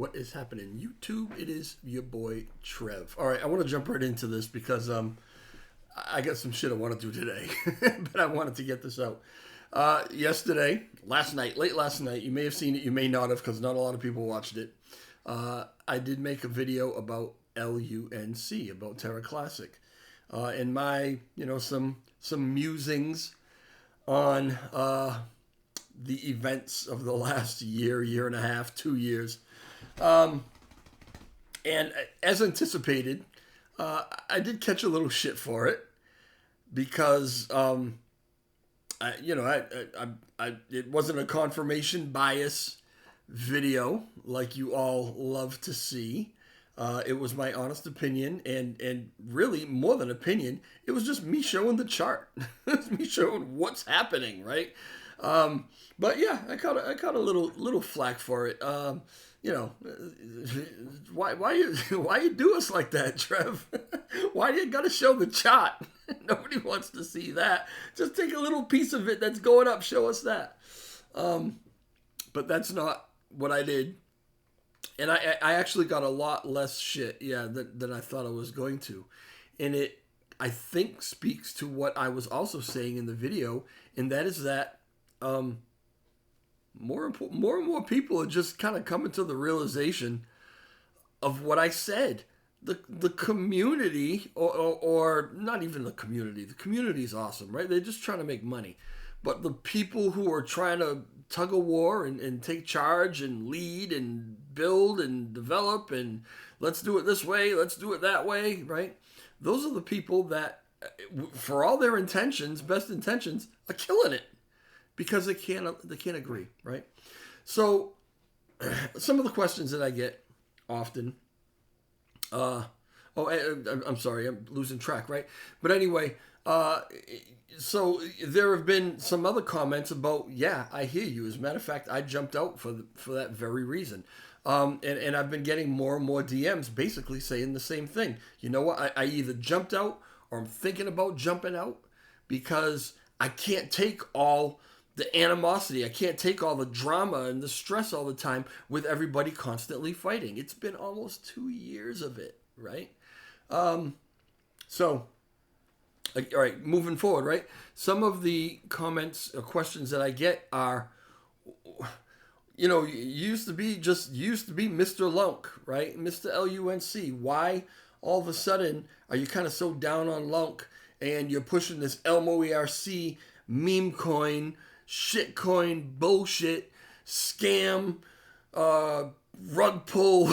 What is happening? YouTube, it is your boy Trev. All right, I want to jump right into this because I got some shit I want to do today, but I wanted to get this out. Late last night, you may have seen it, you may not have, because not a lot of people watched it. I did make a video about LUNC, about Terra Classic, and my, some musings on the events of the last year and a half, 2 years. And as anticipated, I did catch a little shit for it because, it wasn't a confirmation bias video like you all love to see. It was my honest opinion, and really more than opinion, it was just me showing the chart. It's me showing what's happening, right? But yeah, I caught a little flack for it. Why you do us like that, Trev? Why do you gotta show the chart? Nobody wants to see that. Just take a little piece of it that's going up, show us that. But that's not what I did. And I actually got a lot less shit, than I thought I was going to. And it, I think, speaks to what I was also saying in the video, and that is that more and more people are just kind of coming to the realization of what I said. The community, or not even the community is awesome, right? They're just trying to make money. But the people who are trying to tug a war and take charge and lead and build and develop and let's do it this way, let's do it that way, right? Those are the people that, for all their intentions, best intentions, are killing it. Because they can't agree, right? So, some of the questions that I get often, I'm sorry, I'm losing track, right? But anyway, so there have been some other comments about, yeah, I hear you. As a matter of fact, I jumped out for that very reason. And I've been getting more and more DMs basically saying the same thing. You know what? I either jumped out or I'm thinking about jumping out because I can't take all the animosity. I can't take all the drama and the stress all the time with everybody constantly fighting. It's been almost 2 years of it, right? So, all right, moving forward, right? Some of the comments or questions that I get are, you used to be Mr. LUNC, right? Mr. LUNC. Why all of a sudden are you kind of so down on LUNC and you're pushing this Elmo ERC meme coin, shit coin, bullshit, scam, rug pull,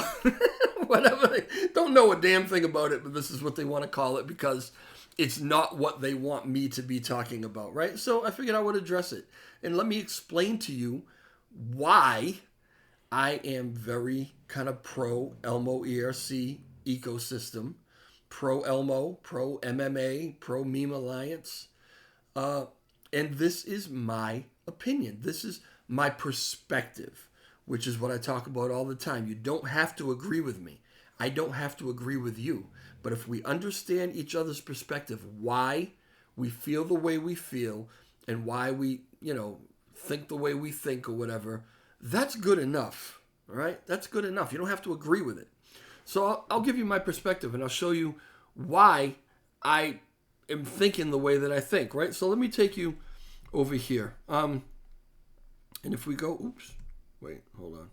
whatever. They don't know a damn thing about it, but this is what they want to call it because it's not what they want me to be talking about, right? So I figured I would address it. And let me explain to you why I am very kind of pro Elmo ERC ecosystem, pro Elmo, pro MMA, pro Meme Alliance. And this is my opinion. This is my perspective, which is what I talk about all the time. You don't have to agree with me. I don't have to agree with you. But if we understand each other's perspective, why we feel the way we feel and why we, think the way we think or whatever, that's good enough. All right? That's good enough. You don't have to agree with it. So I'll give you my perspective and I'll show you why I am thinking the way that I think, right? So let me take you over here. And if we go, hold on.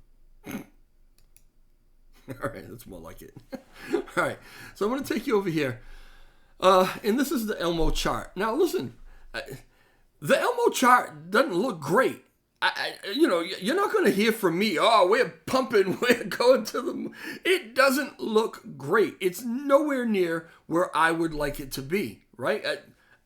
All right, that's more like it. All right, so I'm going to take you over here. And this is the Elmo chart. Now, listen, the Elmo chart doesn't look great. You're not going to hear from me, we're pumping, we're going to the... It doesn't look great. It's nowhere near where I would like it to be, right?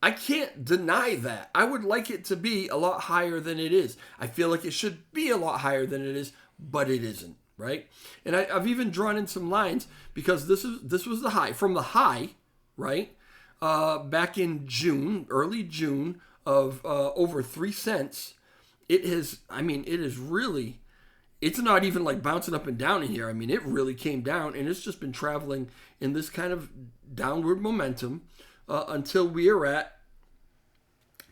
I can't deny that. I would like it to be a lot higher than it is. I feel like it should be a lot higher than it is, but it isn't, right? And I've even drawn in some lines because this was the high. From the high, right, back in June, early June of over 3 cents, it is really, it's not even like bouncing up and down in here. I mean, it really came down and it's just been traveling in this kind of downward momentum until we are at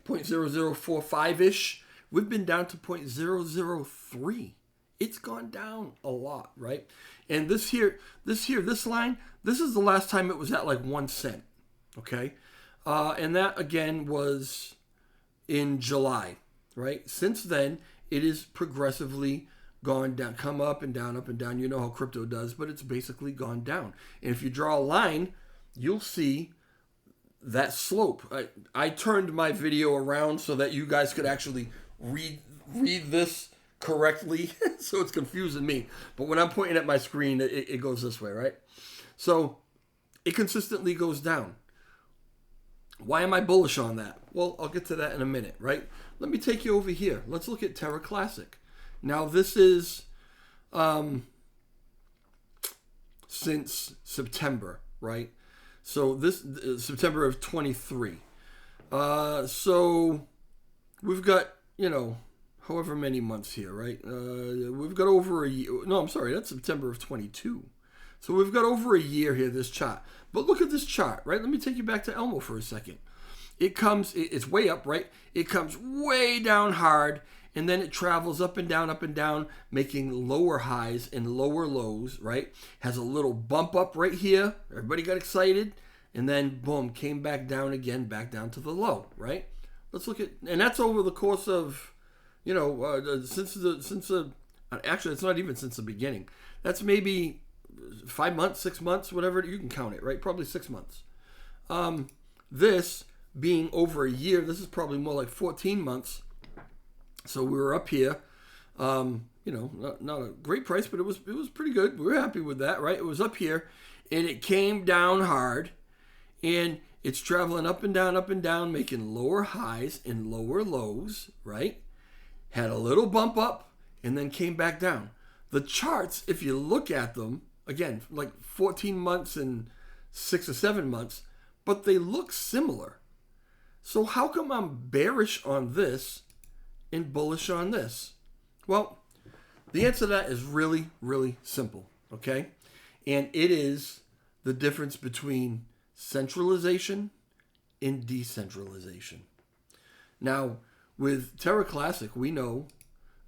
0.0045-ish. We've been down to 0.003 it's gone down a lot, right? And this line, this is the last time it was at like 1 cent, okay? And that again was in July, right? Since then, it is progressively gone down, come up and down, up and down. You know how crypto does, but it's basically gone down. And if you draw a line, you'll see that slope. I turned my video around so that you guys could actually read this correctly, so it's confusing me. But when I'm pointing at my screen, it goes this way, right? So it consistently goes down. Why am I bullish on that? Well, I'll get to that in a minute, right? Let me take you over here. Let's look at Terra Classic. Now, this is since September, right? So this September of 23. So we've got, however many months here, right? We've got over a year. No, I'm sorry. That's September of 22. So we've got over a year here, this chart. But look at this chart, right? Let me take you back to Elmo for a second. It's way up, right? It comes way down hard, and then it travels up and down, making lower highs and lower lows, right? Has a little bump up right here. Everybody got excited. And then, boom, came back down again, back down to the low, right? Let's look at, and that's over the course of, actually, it's not even since the beginning. That's maybe 5 months, 6 months, whatever, you can count it, right? Probably 6 months. This being over a year, this is probably more like 14 months. So we were up here, not a great price, but it was pretty good. We were happy with that, right? It was up here, and it came down hard, and it's traveling up and down, making lower highs and lower lows, right? Had a little bump up, and then came back down. The charts, if you look at them, again, like 14 months and 6 or 7 months, but they look similar. So how come I'm bearish on this and bullish on this? Well, the answer to that is really, really simple, okay? And it is the difference between centralization and decentralization. Now, with Terra Classic, we know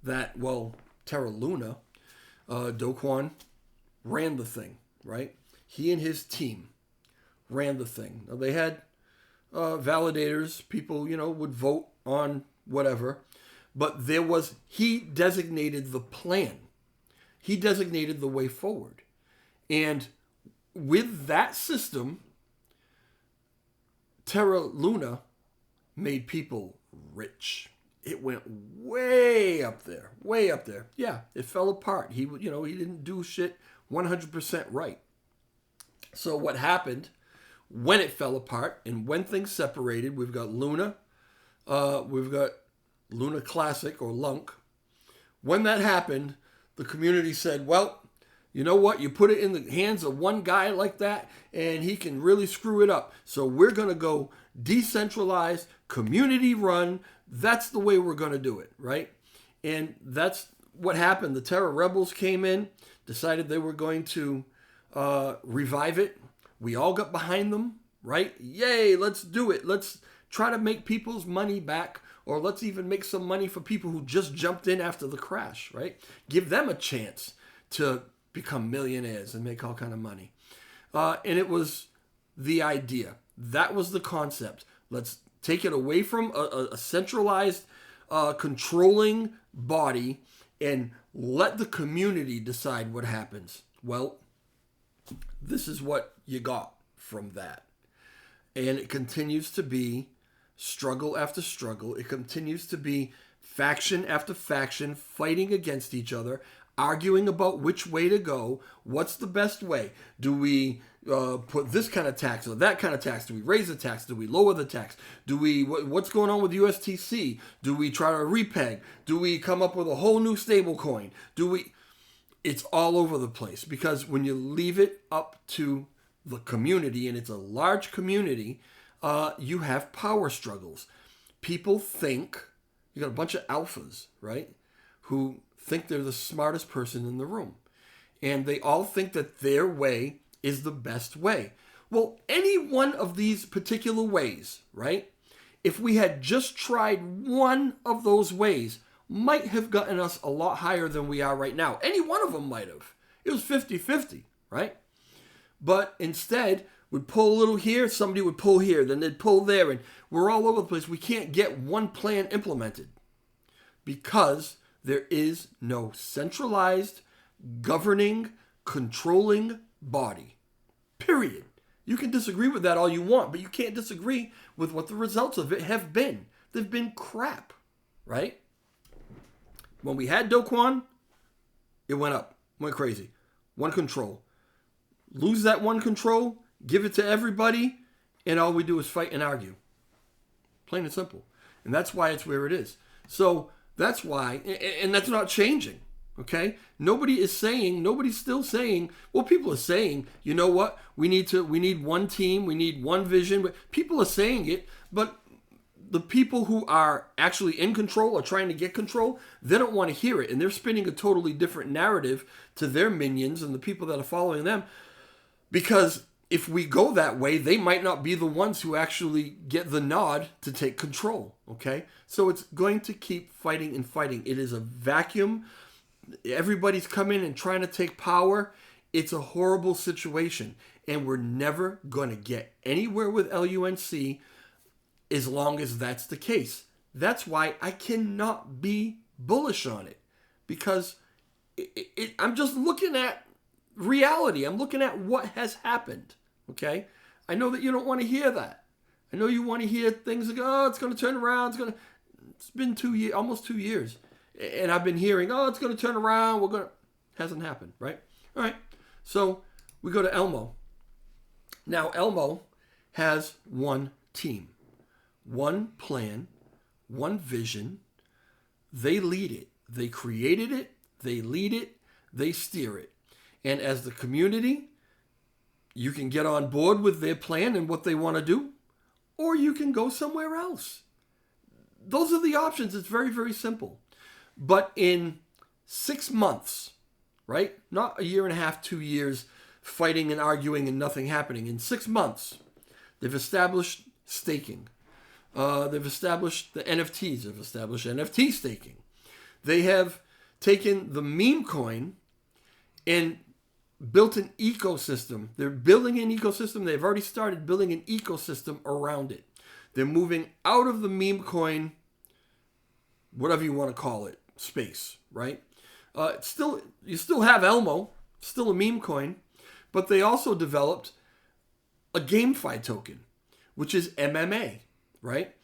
that, Terra Luna, Do Kwon ran the thing, right? He and his team ran the thing. Now, they had validators, people, would vote on whatever, but he designated the plan. He designated the way forward. And with that system, Terra Luna made people rich. It went way up there, way up there. Yeah, it fell apart. He didn't do shit 100% right. So what happened when it fell apart and when things separated, we've got Luna, we've got Luna Classic or LUNC. When that happened, the community said, well, you know what? You put it in the hands of one guy like that, and he can really screw it up. So we're going to go decentralized, community run. That's the way we're going to do it, right? And that's what happened. The Terra Rebels came in, decided they were going to revive it. We all got behind them, right? Yay, let's do it. Let's try to make people's money back, or let's even make some money for people who just jumped in after the crash, right? Give them a chance to become millionaires and make all kind of money. And it was the idea. That was the concept. Let's take it away from a centralized, controlling body and let the community decide what happens. Well, this is what you got from that. And it continues to be struggle after struggle. It continues to be faction after faction fighting against each other, arguing about which way to go. What's the best way? Do we put this kind of tax or that kind of tax? Do we raise the tax? Do we lower the tax? What's going on with USTC? Do we try to repeg? Do we come up with a whole new stable coin? It's all over the place, because when you leave it up to the community, and it's a large community, you have power struggles. People think, you got a bunch of alphas, right, who think they're the smartest person in the room. And they all think that their way is the best way. Well, any one of these particular ways, right, if we had just tried one of those ways, might have gotten us a lot higher than we are right now. Any one of them might have. It was 50-50, right? But instead, we'd pull a little here, somebody would pull here, then they'd pull there, and we're all over the place. We can't get one plan implemented because there is no centralized, governing, controlling body. Period. You can disagree with that all you want, but you can't disagree with what the results of it have been. They've been crap, right? When we had Do Kwon, it went up, went crazy. One control. Lose that one control, give it to everybody, and all we do is fight and argue. Plain and simple. And that's why it's where it is. So that's why, and that's not changing, okay? Nobody's still saying, well, people are saying, you know what, we need one team, we need one vision. But people are saying it, but the people who are actually in control or trying to get control, they don't want to hear it. And they're spinning a totally different narrative to their minions and the people that are following them. Because if we go that way, they might not be the ones who actually get the nod to take control, okay? So it's going to keep fighting and fighting. It is a vacuum. Everybody's coming and trying to take power. It's a horrible situation. And we're never going to get anywhere with LUNC as long as that's the case. That's why I cannot be bullish on it. Because I'm just looking at reality. I'm looking at what has happened. Okay? I know that you don't want to hear that. I know you want to hear things like, oh, it's going to turn around. It's been 2 years, almost 2 years. And I've been hearing, oh, it's going to turn around. Hasn't happened, right? All right. So we go to Elmo. Now, Elmo has one team, one plan, one vision. They lead it. They created it. They lead it. They steer it. And as the community, you can get on board with their plan and what they want to do, or you can go somewhere else. Those are the options. It's very, very simple. But in 6 months, right? Not a year and a half, 2 years fighting and arguing and nothing happening. In 6 months, they've established staking. They've established the NFTs. They've established NFT staking. They have taken the meme coin and built an ecosystem. They're building an ecosystem. They've already started building an ecosystem around it. They're moving out of the meme coin, whatever you want to call it, space, right? You still have Elmo, still a meme coin, but they also developed a GameFi token, which is MMA, right?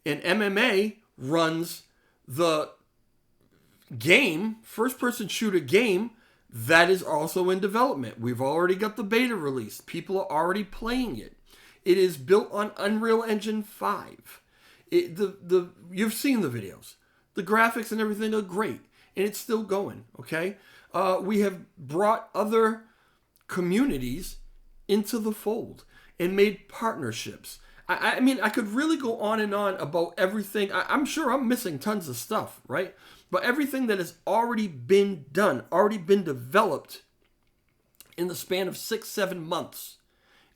And MMA runs the game, first-person shooter game, that is also in development. We've already got the beta released. People are already playing it. It is built on Unreal Engine 5. You've seen the videos. The graphics and everything are great. And it's still going, okay? We have brought other communities into the fold and made partnerships. I mean, I could really go on and on about everything. I'm sure I'm missing tons of stuff, right? But everything that has already been done, already been developed in the span of 6-7 months.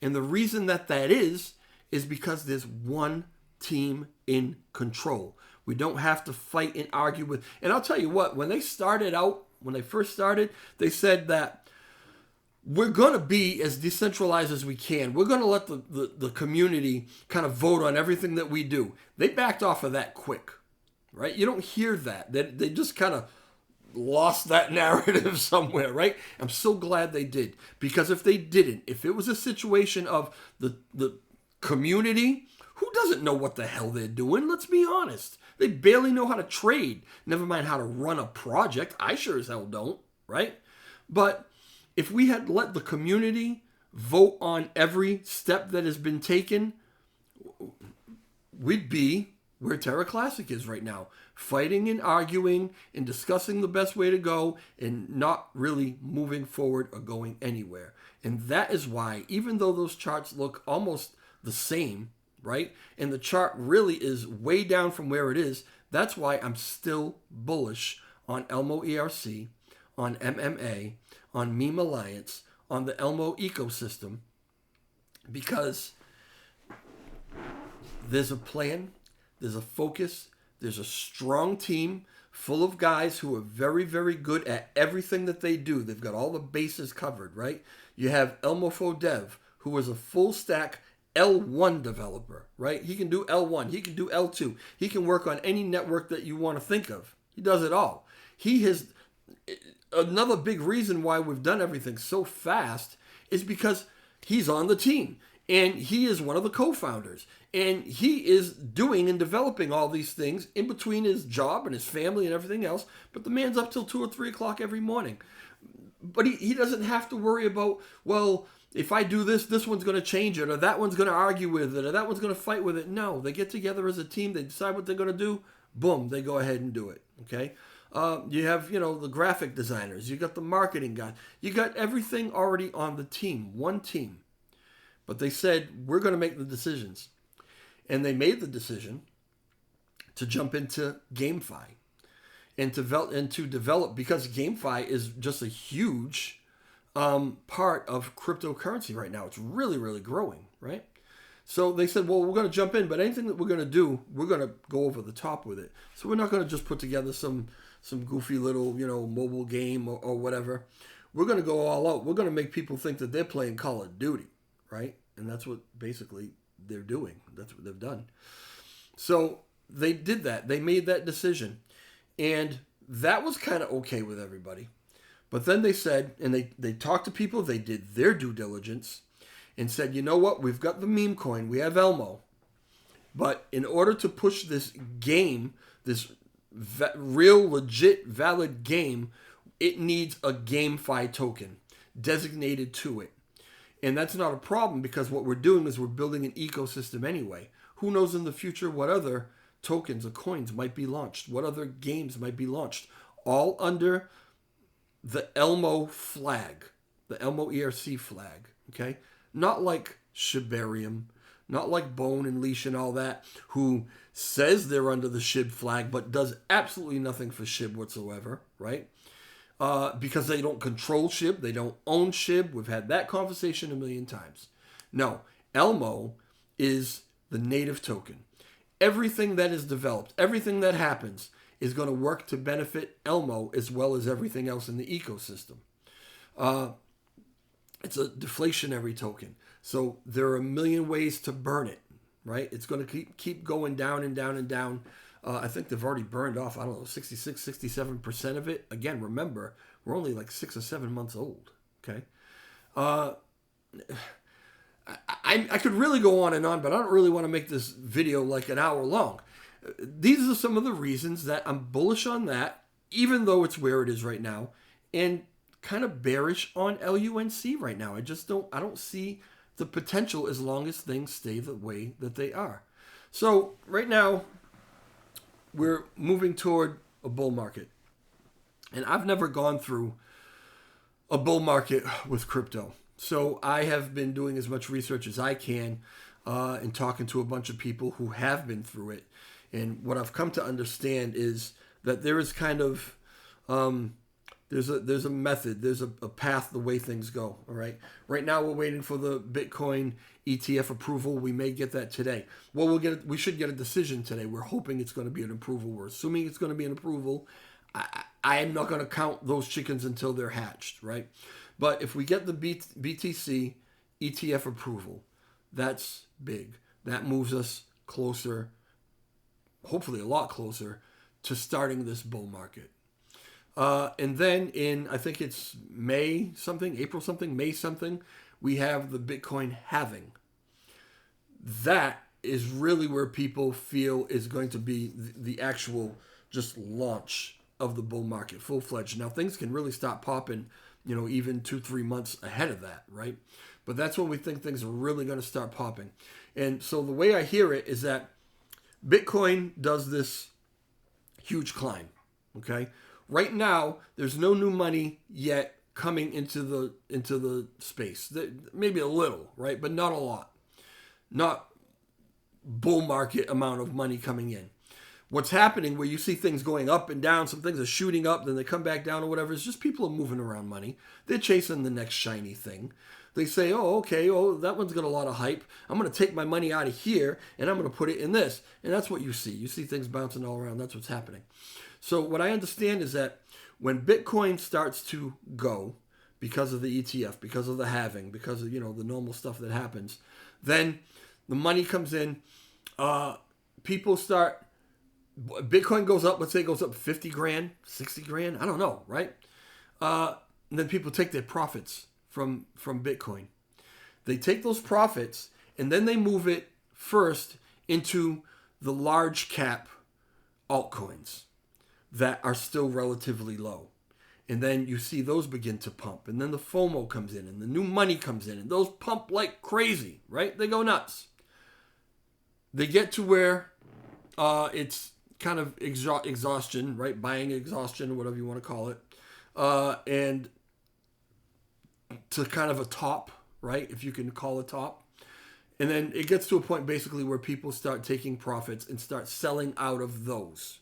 And the reason that is because there's one team in control. We don't have to fight and argue with. And I'll tell you what, when they first started, they said that we're going to be as decentralized as we can. We're going to let the community kind of vote on everything that we do. They backed off of that quick, right? You don't hear that. They just kind of lost that narrative somewhere, right? I'm so glad they did. Because if they didn't, if it was a situation of the community who doesn't know what the hell they're doing, let's be honest. They barely know how to trade, never mind how to run a project. I sure as hell don't, right? But if we had let the community vote on every step that has been taken, we'd be where Terra Classic is right now, fighting and arguing and discussing the best way to go and not really moving forward or going anywhere. And that is why, even though those charts look almost the same, right? And the chart really is way down from where it is. That's why I'm still bullish on Elmo ERC, on MMA, on Meme Alliance, on the Elmo ecosystem, because there's a plan, there's a focus, there's a strong team full of guys who are very, very good at everything that they do. They've got all the bases covered, right? You have Elmo Dev, who is a full stack L1 developer, right? He can do L1, he can do L2, he can work on any network that you want to think of. He does it all. He has another big reason why we've done everything so fast is because he's on the team and he is one of the co-founders and he is doing and developing all these things in between his job and his family and everything else. But the man's up till 2 or 3 o'clock every morning. But he doesn't have to worry about, well, if I do this, this one's going to change it, or that one's going to argue with it, or that one's going to fight with it. No, they get together as a team. They decide what they're going to do. Boom, they go ahead and do it. Okay. You have, the graphic designers. You got the marketing guy. You got everything already on the team, one team. But they said, we're going to make the decisions. And they made the decision to jump into GameFi and to develop, because GameFi is just a huge part of cryptocurrency right now. It's really, really growing, right? So they said, well, we're going to jump in, but anything that we're going to do, we're going to go over the top with it. So we're not going to just put together some goofy little, mobile game or whatever. We're going to go all out. We're going to make people think that they're playing Call of Duty, right? And that's what basically they're doing. That's what they've done. So they did that. They made that decision. And that was kind of okay with everybody. But then they said, and they talked to people, they did their due diligence and said, you know what, we've got the meme coin, we have Elmo. But in order to push this game, this real, legit, valid game, it needs a GameFi token designated to it. And that's not a problem because what we're doing is we're building an ecosystem anyway. Who knows in the future what other tokens or coins might be launched, what other games might be launched, all under the Elmo flag, the Elmo ERC flag, okay? Not like Shibarium, not like Bone and Leash and all that, who says they're under the SHIB flag, but does absolutely nothing for SHIB whatsoever, right? Because they don't control SHIB, they don't own SHIB. We've had that conversation a million times. No, Elmo is the native token. Everything that is developed, everything that happens is going to work to benefit Elmo as well as everything else in the ecosystem. It's a deflationary token. So there are a million ways to burn it, right? It's going to keep going down and down and down. I think they've already burned off, 66, 67% of it. Again, remember, we're only like 6 or 7 months old, okay? I could really go on and on, but I don't really want to make this video like an hour long. These are some of the reasons that I'm bullish on that, even though it's where it is right now, and kind of bearish on LUNC right now. I don't see the potential as long as things stay the way that they are. So right now, we're moving toward a bull market. And I've never gone through a bull market with crypto. So I have been doing as much research as I can and talking to a bunch of people who have been through it. And what I've come to understand is that there is kind of, there's a method, there's a path the way things go, all right? Right now we're waiting for the Bitcoin ETF approval. We may get that today. Well, we should get a decision today. We're hoping it's going to be an approval. We're assuming it's going to be an approval. I am not going to count those chickens until they're hatched, right? But if we get the BTC ETF approval, that's big. That moves us closer, hopefully a lot closer, to starting this bull market. And then in, I think it's May something, we have the Bitcoin halving. That is really where people feel is going to be the actual just launch of the bull market, full-fledged. Now, things can really start popping, even 2-3 months ahead of that, right? But that's when we think things are really going to start popping. And so the way I hear it is that Bitcoin does this huge climb, okay? Right now, there's no new money yet coming into the space. Maybe a little, right? But not a lot. Not bull market amount of money coming in. What's happening where you see things going up and down, some things are shooting up, then they come back down or whatever, it's just people are moving around money. They're chasing the next shiny thing. They say, that one's got a lot of hype. I'm going to take my money out of here and I'm going to put it in this. And that's what you see. You see things bouncing all around. That's what's happening. So what I understand is that when Bitcoin starts to go because of the ETF, because of the halving, because of, the normal stuff that happens, then the money comes in. People start, Bitcoin goes up, let's say it goes up 50 grand, 60 grand, I don't know, right? And then people take their profits from Bitcoin. They take those profits and then they move it first into the large cap altcoins that are still relatively low. And then you see those begin to pump. And then the FOMO comes in and the new money comes in. And those pump like crazy, right? They go nuts. They get to where it's kind of exhaustion, right? Buying exhaustion, whatever you want to call it. And to kind of a top, right? If you can call it top. And then it gets to a point basically where people start taking profits and start selling out of those.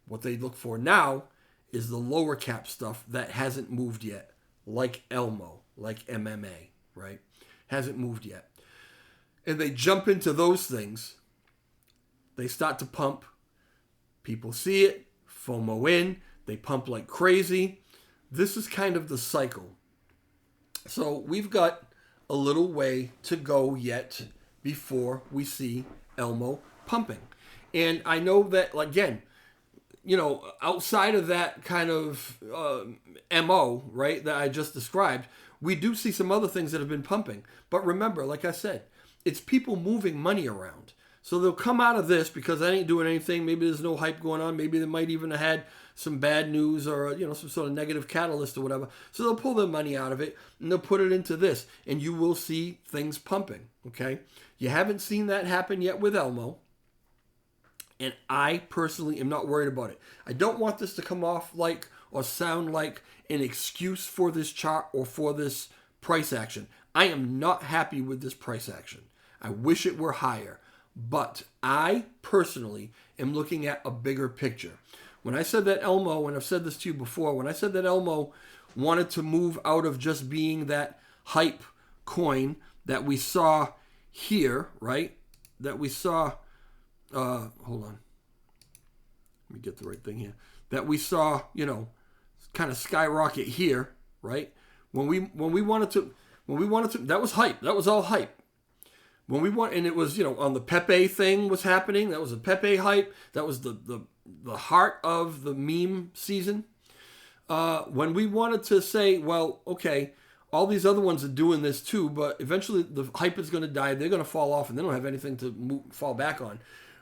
What they look for now is the lower cap stuff that hasn't moved yet, like Elmo, like MMA, right? Hasn't moved yet. And they jump into those things. They start to pump. People see it, FOMO in, they pump like crazy. This is kind of the cycle. So we've got a little way to go yet before we see Elmo pumping. And I know that, again, outside of that kind of MO, right, that I just described, we do see some other things that have been pumping. But remember, like I said, it's people moving money around. So they'll come out of this because I ain't doing anything. Maybe there's no hype going on. Maybe they might even have had some bad news or, some sort of negative catalyst or whatever. So they'll pull their money out of it and they'll put it into this. And you will see things pumping, okay? You haven't seen that happen yet with Elmo. And I personally am not worried about it. I don't want this to come off like or sound like an excuse for this chart or for this price action. I am not happy with this price action. I wish it were higher. But I personally am looking at a bigger picture. When I said that Elmo, and I've said this to you before, when I said that Elmo wanted to move out of just being that hype coin that we saw here, right? That we saw, hold on. Let me get the right thing here. That we saw, kind of skyrocket here, right? When we wanted to, that was hype. That was all hype. When we want, and it was, on the Pepe thing was happening. That was a Pepe hype. That was the heart of the meme season. When we wanted to say, well, okay, all these other ones are doing this too, but eventually the hype is going to die. They're going to fall off, and they don't have anything to fall back on.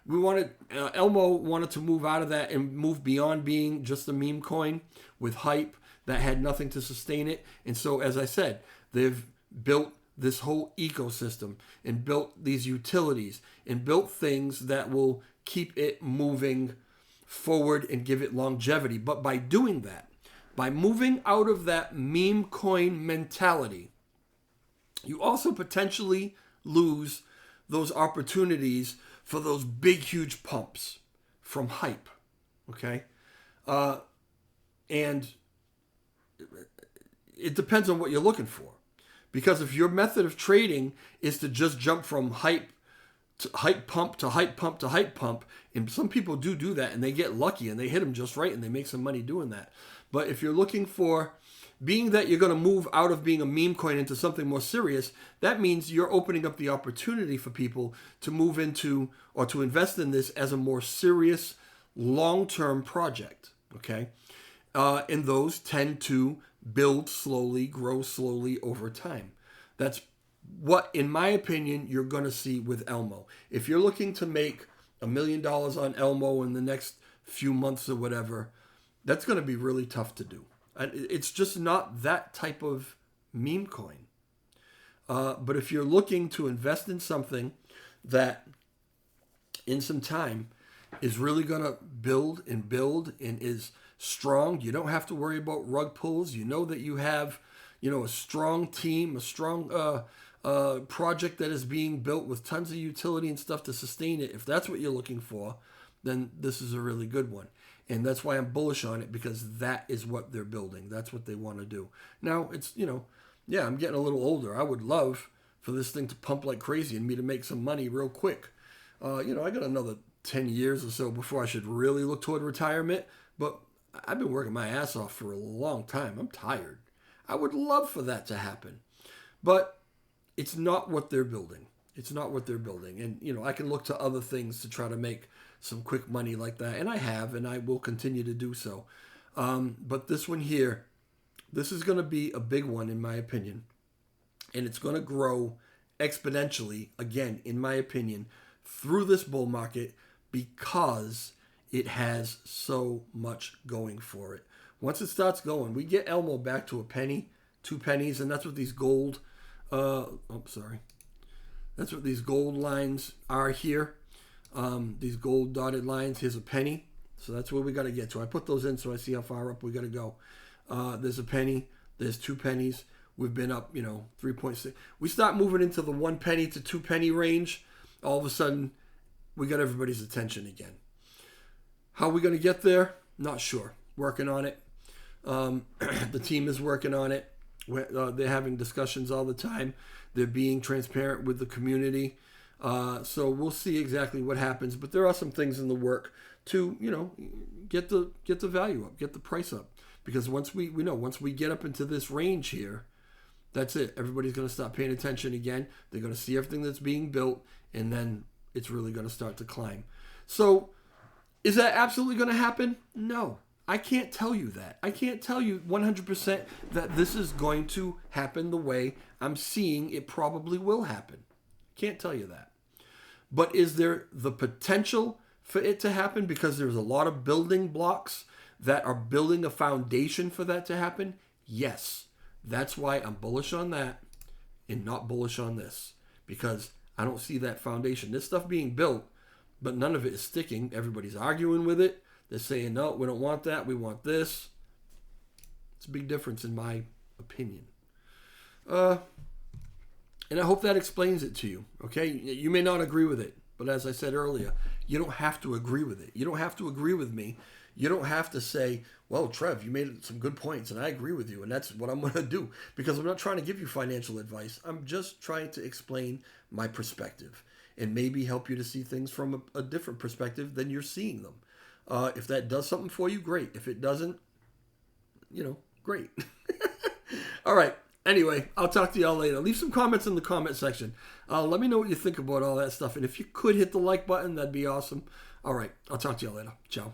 Elmo wanted to move out of that and move beyond being just a meme coin with hype that had nothing to sustain it. And so, as I said, they've built this whole ecosystem and built these utilities and built things that will keep it moving forward and give it longevity. But by doing that, by moving out of that meme coin mentality, you also potentially lose those opportunities for those big, huge pumps from hype. Okay? And it depends on what you're looking for. Because if your method of trading is to just jump from hype to hype pump to hype pump to hype pump, and some people do that and they get lucky and they hit them just right and they make some money doing that. But if you're looking for, being that you're going to move out of being a meme coin into something more serious, that means you're opening up the opportunity for people to move into or to invest in this as a more serious long-term project. Okay? And those tend to build slowly, grow slowly over time. That's what, in my opinion, you're going to see with Elmo. If you're looking to make $1 million on Elmo in the next few months or whatever, that's going to be really tough to do. It's just not that type of meme coin. But if you're looking to invest in something that in some time is really going to build and is strong, you don't have to worry about rug pulls. You know that you have, a strong team, a strong project that is being built with tons of utility and stuff to sustain it. If that's what you're looking for, then this is a really good one. And that's why I'm bullish on it, because that is what they're building. That's what they want to do. Now, it's, I'm getting a little older. I would love for this thing to pump like crazy and me to make some money real quick. I got another 10 years or so before I should really look toward retirement. But I've been working my ass off for a long time. I'm tired. I would love for that to happen. But it's not what they're building. It's not what they're building. And, you know, I can look to other things to try to make some quick money like that. And I have, and I will continue to do so. But this one here, this is going to be a big one in my opinion. And it's going to grow exponentially, again, in my opinion, through this bull market because it has so much going for it. Once it starts going, we get Elmo back to a penny, 2 pennies, and that's what these gold, that's what these gold lines are here. These gold dotted lines, here's a penny. So that's where we got to get to. I put those in so I see how far up we got to go. There's a penny, there's 2 pennies. We've been up, 3.6. We start moving into the 1 penny to 2 penny range. All of a sudden, we got everybody's attention again. How are we going to get there? Not sure. Working on it. The team is working on it. They're having discussions all the time. They're being transparent with the community. So we'll see exactly what happens. But there are some things in the work to, get the value up, get the price up. Because once we get up into this range here, that's it. Everybody's going to start paying attention again. They're going to see everything that's being built, and then it's really going to start to climb. So is that absolutely going to happen? No. I can't tell you that. I can't tell you 100% that this is going to happen the way I'm seeing it probably will happen. Can't tell you that. But is there the potential for it to happen because there's a lot of building blocks that are building a foundation for that to happen? Yes. That's why I'm bullish on that and not bullish on this, because I don't see that foundation. This stuff being built, but none of it is sticking. Everybody's arguing with it. They're saying, no, we don't want that. We want this. It's a big difference in my opinion. And I hope that explains it to you. Okay. You may not agree with it, but as I said earlier, you don't have to agree with it. You don't have to agree with me. You don't have to say, well, Trev, you made some good points and I agree with you. And that's what I'm going to do, because I'm not trying to give you financial advice. I'm just trying to explain my perspective and maybe help you to see things from a different perspective than you're seeing them. If that does something for you, great. If it doesn't, great. All right. Anyway, I'll talk to y'all later. Leave some comments in the comment section. Let me know what you think about all that stuff. And if you could hit the like button, that'd be awesome. All right. I'll talk to y'all later. Ciao.